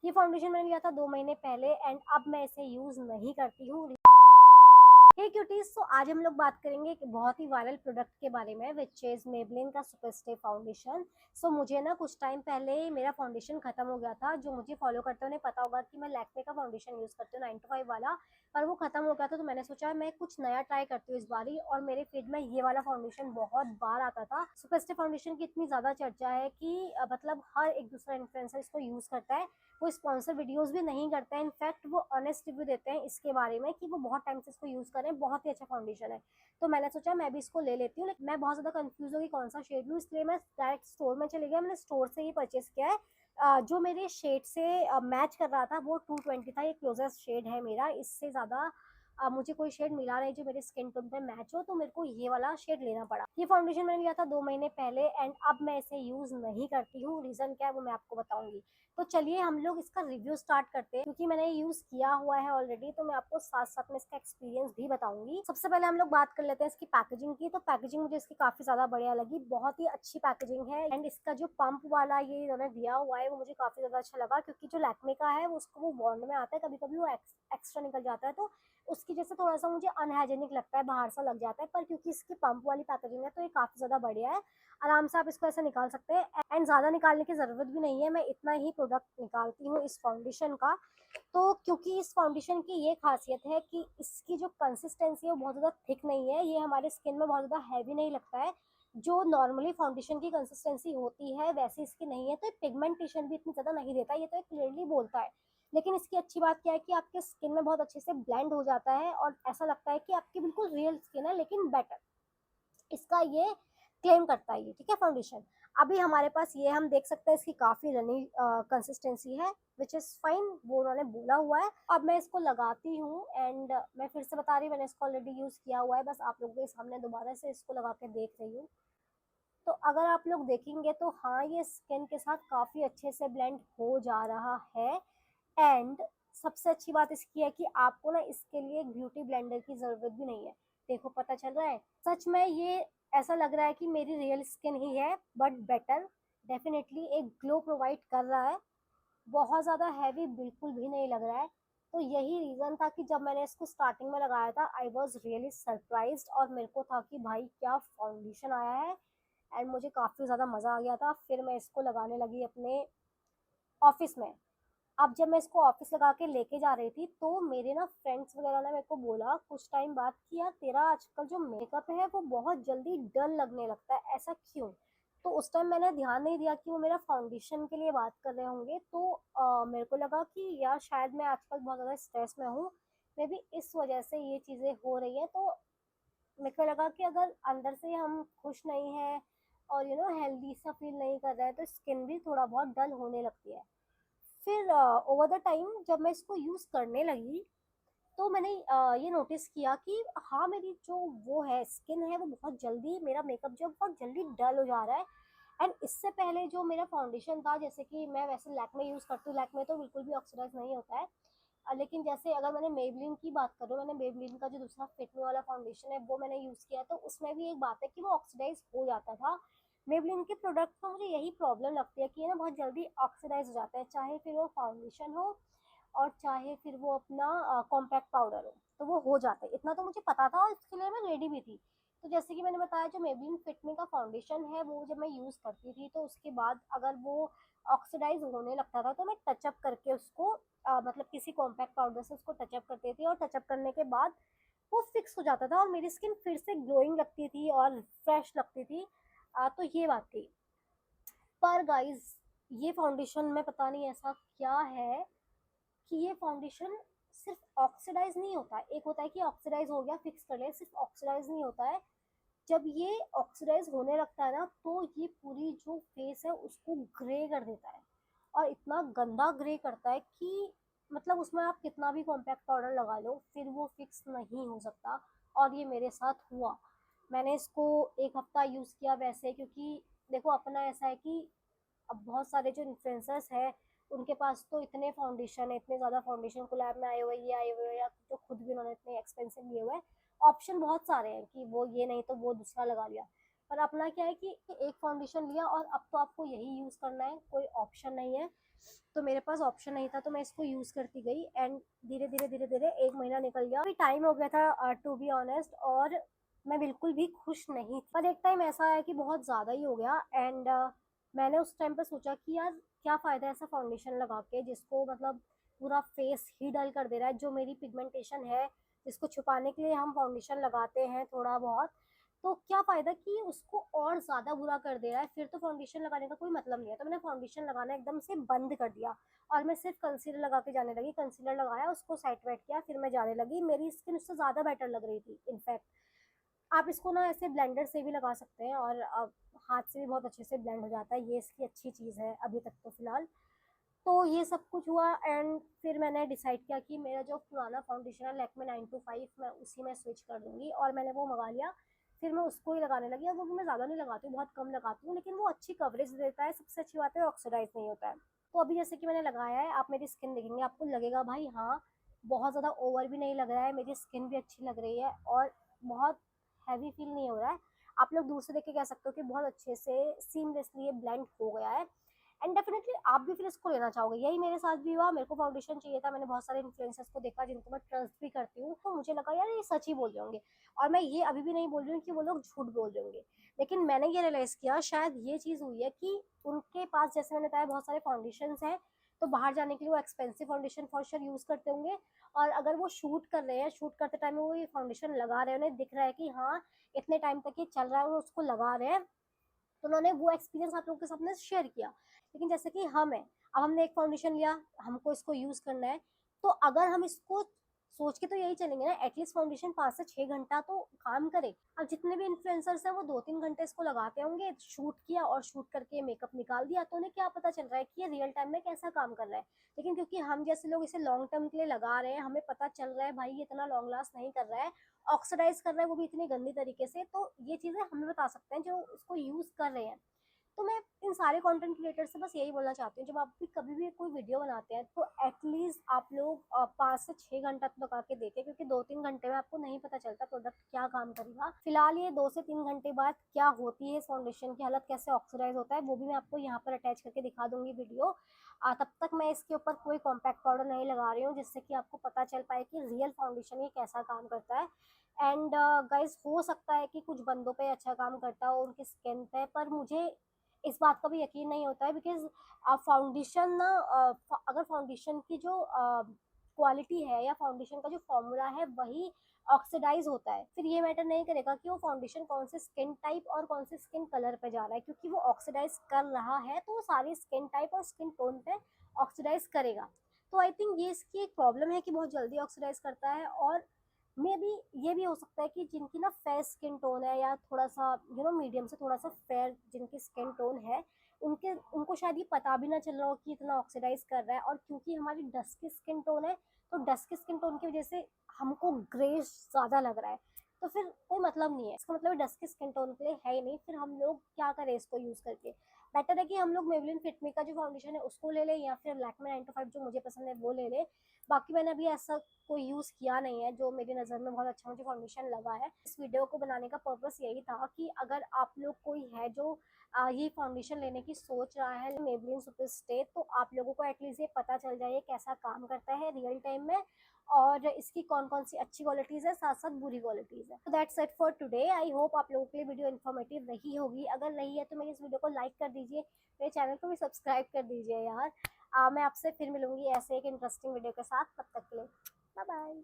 ये फाउंडेशन मैंने लिया था 2 महीने पहले एंड अब मैं इसे यूज़ नहीं करती हूँ। हे क्यूटीज, तो आज हम लोग बात करेंगे एक बहुत ही वायरल प्रोडक्ट के बारे में विच इज मेबलिन का सुपर स्टे फाउंडेशन। मुझे ना कुछ टाइम पहले मेरा फाउंडेशन खत्म हो गया था। जो मुझे फॉलो करते हैं उन्हें पता होगा कि मैं लैक्मे का फाउंडेशन यूज करती हूँ 9 to 5 वाला, पर वो खत्म हो गया था। तो मैंने सोचा मैं कुछ नया ट्राई करती हूँ इस बारी, और मेरे फीड में ये वाला फाउंडेशन बहुत बार आता था। सुपर स्टे फाउंडेशन की इतनी ज्यादा चर्चा है कि मतलब हर एक दूसरा इन्फ्लुएंसर इसको यूज करता है। वो स्पॉन्सर वीडियोस भी नहीं करते हैं, इनफैक्ट वो ऑनेस्ट रिव्यू देते हैं इसके बारे में कि वो बहुत टाइम से इसको यूज कर रहे हैं, बहुत ही अच्छा फाउंडेशन है। तो मैंने सोचा मैं भी इसको ले लेती हूँ, लेकिन मैं बहुत ज्यादा कंफ्यूज होगी कौन सा शेड लूँ, इसलिए मैं डायरेक्ट स्टोर में चली गई। मैंने स्टोर से ही परचेस किया है। जो मेरे शेड से मैच कर रहा था वो 220 था। ये क्लोजेस्ट शेड है मेरा, इससे ज्यादा मुझे कोई शेड मिला नहीं जो मेरे स्किन टोन पे मैच हो, तो मेरे को ये वाला शेड लेना पड़ा। ये फाउंडेशन मैंने लिया था 2 महीने पहले एंड अब मैं इसे यूज नहीं करती हूँ। रीजन क्या है वो मैं आपको बताऊंगी। तो चलिए हम लोग इसका रिव्यू स्टार्ट करते हैं, क्योंकि मैंने यूज किया हुआ है ऑलरेडी, तो मैं आपको साथ साथ में इसका एक्सपीरियंस भी बताऊंगी। सबसे पहले हम लोग बात कर लेते हैं इसकी पैकेजिंग की। तो पैकेजिंग मुझे इसकी काफी ज्यादा बढ़िया लगी, बहुत ही अच्छी पैकेजिंग है। एंड इसका जो पंप वाला ये इन्होंने दिया हुआ है वो मुझे काफी ज्यादा अच्छा लगा, क्योंकि जो लैक्मे का है उसको वो बॉन्ड में आता है, कभी कभी वो एक्स्ट्रा निकल जाता है, तो उसकी जैसे थोड़ा सा मुझे अनहाइजेनिक लगता है, बाहर सा लग जाता है। पर क्योंकि इसकी पंप वाली पैकेजिंग है तो ये काफी ज्यादा बढ़िया है। आराम से आप इसको ऐसे निकाल सकते हैं एंड ज्यादा निकालने की जरूरत भी नहीं है। मैं इतना ही प्रोडक्ट निकालती हूँ इस फाउंडेशन का। तो क्योंकि इस फाउंडेशन की ये खासियत है कि इसकी जो कंसिस्टेंसी है वो बहुत ज़्यादा थिक नहीं है, ये हमारे स्किन में बहुत ज़्यादा हैवी नहीं लगता है। जो नॉर्मली फाउंडेशन की कंसिस्टेंसी होती है वैसी इसकी नहीं है, तो पिगमेंटेशन भी इतनी ज़्यादा नहीं देता, ये तो क्लियरली बोलता है। लेकिन इसकी अच्छी बात क्या है कि आपके स्किन में बहुत अच्छे से ब्लेंड हो जाता है और ऐसा लगता है कि आपकी बिल्कुल रियल स्किन है, लेकिन बेटर इसका ये क्लेम करता है ये, ठीक है फाउंडेशन। अभी हमारे पास ये हम देख सकते हैं इसकी काफी रनी कंसिस्टेंसी है, विच इज फाइन, वो उन्होंने बोला हुआ है। अब मैं इसको लगाती हूँ एंड मैं फिर से बता रही हूँ, मैंने इसको ऑलरेडी यूज किया हुआ है, बस आप लोगों के सामने दोबारा से इसको लगा के देख रही हूँ। तो अगर आप लोग देखेंगे तो हाँ, ये स्किन के साथ काफी अच्छे से ब्लेंड हो जा रहा है। एंड सबसे अच्छी बात इसकी है कि आपको ना इसके लिए एक ब्यूटी ब्लेंडर की जरूरत भी नहीं है। देखो पता चल रहा है, सच में ये ऐसा लग रहा है कि मेरी रियल स्किन ही है, बट बेटर। डेफिनेटली एक ग्लो प्रोवाइड कर रहा है, बहुत ज्यादा हैवी बिल्कुल भी नहीं लग रहा है। तो यही रीजन था कि जब मैंने इसको स्टार्टिंग में लगाया था आई वॉज रियली सरप्राइज्ड, और मेरे को था कि भाई क्या फाउंडेशन आया है। एंड मुझे काफी ज्यादा मजा आ गया था। फिर मैं इसको लगाने लगी अपने ऑफिस में। अब जब मैं इसको ऑफिस लगा के लेके जा रही थी तो मेरे ना फ्रेंड्स वगैरह ने मेरे को बोला कुछ टाइम बाद कि यार तेरा आजकल जो मेकअप है वो बहुत जल्दी डल लगने लगता है, ऐसा क्यों? तो उस टाइम मैंने ध्यान नहीं दिया कि वो मेरा फाउंडेशन के लिए बात कर रहे होंगे। तो मेरे को लगा कि यार शायद मैं आजकल बहुत ज़्यादा स्ट्रेस में हूँ, मे बी इस वजह से ये चीज़ें हो रही हैं। तो मेरे को लगा कि अगर अंदर से हम खुश नहीं है और हेल्दी सा फील नहीं कर रहा है तो स्किन भी थोड़ा बहुत डल होने लगती है। फिर ओवर द टाइम जब मैं इसको यूज़ करने लगी तो मैंने ये नोटिस किया कि हाँ, मेरी जो वो है स्किन है वो बहुत जल्दी, मेरा मेकअप जो है बहुत जल्दी डल हो जा रहा है। एंड इससे पहले जो मेरा फाउंडेशन था, जैसे कि मैं वैसे लैक्मे यूज़ करती हूँ, लैक्मे तो बिल्कुल भी ऑक्सीडाइज नहीं होता है। लेकिन जैसे अगर मैंने मेबलिन की बात करूँ, मैंने मेबलिन का जो दूसरा फिटमी वाला फाउंडेशन है वो मैंने यूज़ किया, तो उसमें भी एक बात है कि वो ऑक्सीडाइज हो जाता था। मेबलिन के प्रोडक्ट में मुझे यही प्रॉब्लम लगती है कि ये ना बहुत जल्दी ऑक्सीडाइज हो जाता है, चाहे फिर वो फाउंडेशन हो और चाहे फिर वो अपना कॉम्पैक्ट पाउडर तो वो हो जाता है। इतना तो मुझे पता था और इसके लिए मैं रेडी भी थी। तो जैसे कि मैंने बताया, जो मेबलिन फिटमी का फाउंडेशन है वो जब मैं यूज़ करती थी तो उसके बाद अगर वो ऑक्सीडाइज होने लगता था तो मैं टचअप करके उसको मतलब किसी कॉम्पैक्ट पाउडर से उसको टचअप करती थी, और टचअप करने के बाद वो फिक्स हो जाता था और मेरी स्किन फिर से ग्लोइंग लगती थी और फ्रेश लगती थी। तो ये बात थी। पर गाइज, ये फाउंडेशन में पता नहीं ऐसा क्या है कि ये फाउंडेशन सिर्फ ऑक्सीडाइज नहीं होता है। एक होता है कि ऑक्सीडाइज हो गया फिक्स कर ले, सिर्फ ऑक्सीडाइज नहीं होता है। जब ये ऑक्सीडाइज होने लगता है ना तो ये पूरी जो फेस है उसको ग्रे कर देता है, और इतना गंदा ग्रे करता है कि मतलब उसमें आप कितना भी कॉम्पैक्ट पाउडर लगा लो फिर वो फिक्स नहीं हो सकता। और ये मेरे साथ हुआ। मैंने इसको एक हफ्ता यूज़ किया वैसे, क्योंकि देखो अपना ऐसा है कि अब बहुत सारे जो इन्फ्लुएंसर्स हैं उनके पास तो इतने फाउंडेशन है, इतने ज़्यादा फाउंडेशन कोलैब में आए हुए, ये आए हुए, या जो खुद भी उन्होंने इतने एक्सपेंसिव लिए हुए हैं। ऑप्शन बहुत सारे हैं कि वो ये नहीं तो वो दूसरा लगा लिया। पर अपना क्या है कि एक फाउंडेशन लिया और अब तो आपको यही यूज़ करना है, कोई ऑप्शन नहीं है। तो मेरे पास ऑप्शन नहीं था, तो मैं इसको यूज़ करती गई एंड धीरे धीरे 1 महीना निकल गया। अभी टाइम हो गया था टू बी ऑनेस्ट, और मैं बिल्कुल भी खुश नहीं थी। पर एक टाइम ऐसा आया कि बहुत ज़्यादा ही हो गया एंड मैंने उस टाइम पे सोचा कि यार क्या फ़ायदा है ऐसा फाउंडेशन लगा के जिसको मतलब पूरा फेस ही डल कर दे रहा है। जो मेरी पिगमेंटेशन है जिसको छुपाने के लिए हम फाउंडेशन लगाते हैं थोड़ा बहुत, तो क्या फ़ायदा कि उसको और ज़्यादा बुरा कर दे रहा है। फिर तो फाउंडेशन लगाने का कोई मतलब नहीं है। तो मैंने फाउंडेशन लगाना एकदम से बंद कर दिया और मैं सिर्फ कंसीलर लगा के जाने लगी। कंसीलर लगाया, उसको सेट वेट किया, फिर मैं जाने लगी। मेरी स्किन उससे ज़्यादा बेटर लग रही थी इनफैक्ट। आप इसको ना ऐसे ब्लेंडर से भी लगा सकते हैं और हाथ से भी बहुत अच्छे से ब्लेंड हो जाता है। ये इसकी अच्छी चीज़ है अभी तक तो फ़िलहाल। तो ये सब कुछ हुआ एंड फिर मैंने डिसाइड किया कि मेरा जो पुराना फाउंडेशन है लैक्मे 925, मैं उसी में स्विच कर दूँगी और मैंने वो मँगा लिया। फिर मैं उसको ही लगाने लगी। अब वो भी मैं ज़्यादा नहीं लगाती हूँ, बहुत कम लगाती हूँ, लेकिन वो अच्छी कवरेज देता है। सबसे अच्छी बात है ऑक्सीडाइज़ नहीं होता है। तो अभी जैसे कि मैंने लगाया है, आप मेरी स्किन देखेंगे आपको लगेगा भाई हाँ, बहुत ज़्यादा ओवर भी नहीं लग रहा है, मेरी स्किन भी अच्छी लग रही है और बहुत हैवी फील नहीं हो रहा है। आप लोग दूर से देख के कह सकते हो कि बहुत अच्छे से सीमलेसली ये ब्लेंड हो गया है एंड डेफिनेटली आप भी फिर इसको लेना चाहोगे। यही मेरे साथ भी हुआ। मेरे को फाउंडेशन चाहिए था, मैंने बहुत सारे इन्फ्लुएंसर्स को देखा जिनको मैं ट्रस्ट भी करती हूँ, तो मुझे लगा यार ये सच ही बोल रहे होंगे। और मैं ये अभी भी नहीं बोल रही हूँ कि वो लोग झूठ बोल रहे होंगे, लेकिन मैंने ये रियलाइज़ किया शायद ये चीज़ हुई है कि उनके पास, जैसे मैंने बताया, बहुत सारे फाउंडेशंस हैं, तो बाहर जाने के लिए वो expensive foundation for sure use करते होंगे। और अगर वो शूट कर रहे हैं, शूट करते टाइम में वो ये फाउंडेशन लगा रहे हैं, उन्हें दिख रहा है कि हाँ इतने टाइम तक ये चल रहा है और उसको लगा रहे हैं, तो उन्होंने वो एक्सपीरियंस आप लोगों के सामने शेयर किया। लेकिन जैसे कि हम हैं, अब हमने एक फाउंडेशन लिया, हमको इसको यूज़ करना है, तो अगर हम इसको सोच के तो यही चलेंगे ना, एटलीस्ट फाउंडेशन 5 से 6 घंटा तो काम करे। अब जितने भी इन्फ्लुएंसर्स हैं वो 2-3 घंटे इसको लगाते होंगे, शूट किया और शूट करके मेकअप निकाल दिया, तो उन्हें क्या पता चल रहा है कि ये रियल टाइम में कैसा काम कर रहा है। लेकिन क्योंकि हम जैसे लोग इसे लॉन्ग टर्म के लिए लगा रहे हैं, हमें पता चल रहा है भाई ये इतना लॉन्ग लास्ट नहीं कर रहा है, ऑक्सीडाइज कर रहा है वो भी इतनी गंदी तरीके से, तो ये चीज़ें हमें बता सकते हैं जो उसको यूज़ कर रहे हैं। तो मैं इन सारे कंटेंट क्रिएटर से बस यही बोलना चाहती हूँ, जब आप भी कभी भी कोई वीडियो बनाते हैं तो एटलीस्ट आप लोग 5 से 6 घंटा तो लगा के देखें, क्योंकि 2-3 घंटे में आपको नहीं पता चलता प्रोडक्ट क्या काम करेगा। फिलहाल ये 2 से 3 घंटे बाद क्या होती है इस फाउंडेशन की हालत, कैसे ऑक्सीडाइज होता है, वो भी मैं आपको यहाँ पर अटैच करके दिखा दूंगी वीडियो। तब तक मैं इसके ऊपर कोई कॉम्पैक्ट पाउडर नहीं लगा रही हूँ, जिससे कि आपको पता चल पाए कि रियल फाउंडेशन ये कैसा काम करता है। एंड गाइज हो सकता है कि कुछ बंदों पे अच्छा काम करता हो उनकी स्किन पे, पर मुझे इस बात का भी यकीन नहीं होता है, बिकॉज़ फाउंडेशन ना अगर फाउंडेशन की जो क्वालिटी है या फाउंडेशन का जो फॉर्मूला है वही ऑक्सीडाइज होता है, फिर ये मैटर नहीं करेगा कि वो फाउंडेशन कौन से स्किन टाइप और कौन से स्किन कलर पे जा रहा है, क्योंकि वो ऑक्सीडाइज कर रहा है तो वो सारी स्किन टाइप और स्किन टोन पे ऑक्सीडाइज करेगा। तो आई थिंक ये इसकी एक प्रॉब्लम है कि बहुत जल्दी ऑक्सीडाइज करता है। और मे बी ये भी हो सकता है कि जिनकी ना फेयर स्किन टोन है या थोड़ा सा मीडियम से थोड़ा सा फेयर जिनकी स्किन टोन है, उनके उनको शायद ये पता भी ना चल रहा हो कि इतना ऑक्सीडाइज कर रहा है। और क्योंकि हमारी डस्की स्किन टोन है, तो डस्की स्किन टोन की वजह से हमको ग्रेस ज़्यादा लग रहा है, तो फिर कोई मतलब नहीं है। इसका मतलब डस्की स्किन टोन के लिए है ही नहीं, फिर हम लोग क्या करें इसको यूज़ करके। बेटर है कि हम लोग मेबलिन फिटमी का जो फाउंडेशन है उसको ले लें, या फिर लैक्मे 925 जो मुझे पसंद है वो ले लें। बाकी मैंने अभी ऐसा कोई यूज़ किया नहीं है जो मेरी नज़र में बहुत अच्छा मुझे फाउंडेशन लगा है। इस वीडियो को बनाने का पर्पस यही था कि अगर आप लोग कोई है जो ये फाउंडेशन लेने की सोच रहा है मेबलिन सुपर स्टे, तो आप लोगों को एटलीस्ट ये पता चल जाए कैसा काम करता है रियल टाइम में और इसकी कौन कौन सी अच्छी क्वालिटीज़ है, साथ साथ बुरी क्वालिटीज़ है। तो that's it for today. I hope आप लोगों के लिए वीडियो इन्फॉर्मेटिव रही होगी। अगर रही है तो मेरी इस वीडियो को लाइक कर दीजिए, मेरे चैनल को भी सब्सक्राइब कर दीजिए यार। मैं आपसे फिर मिलूंगी ऐसे एक इंटरेस्टिंग वीडियो के साथ। तब तक के लिए बाय बाय।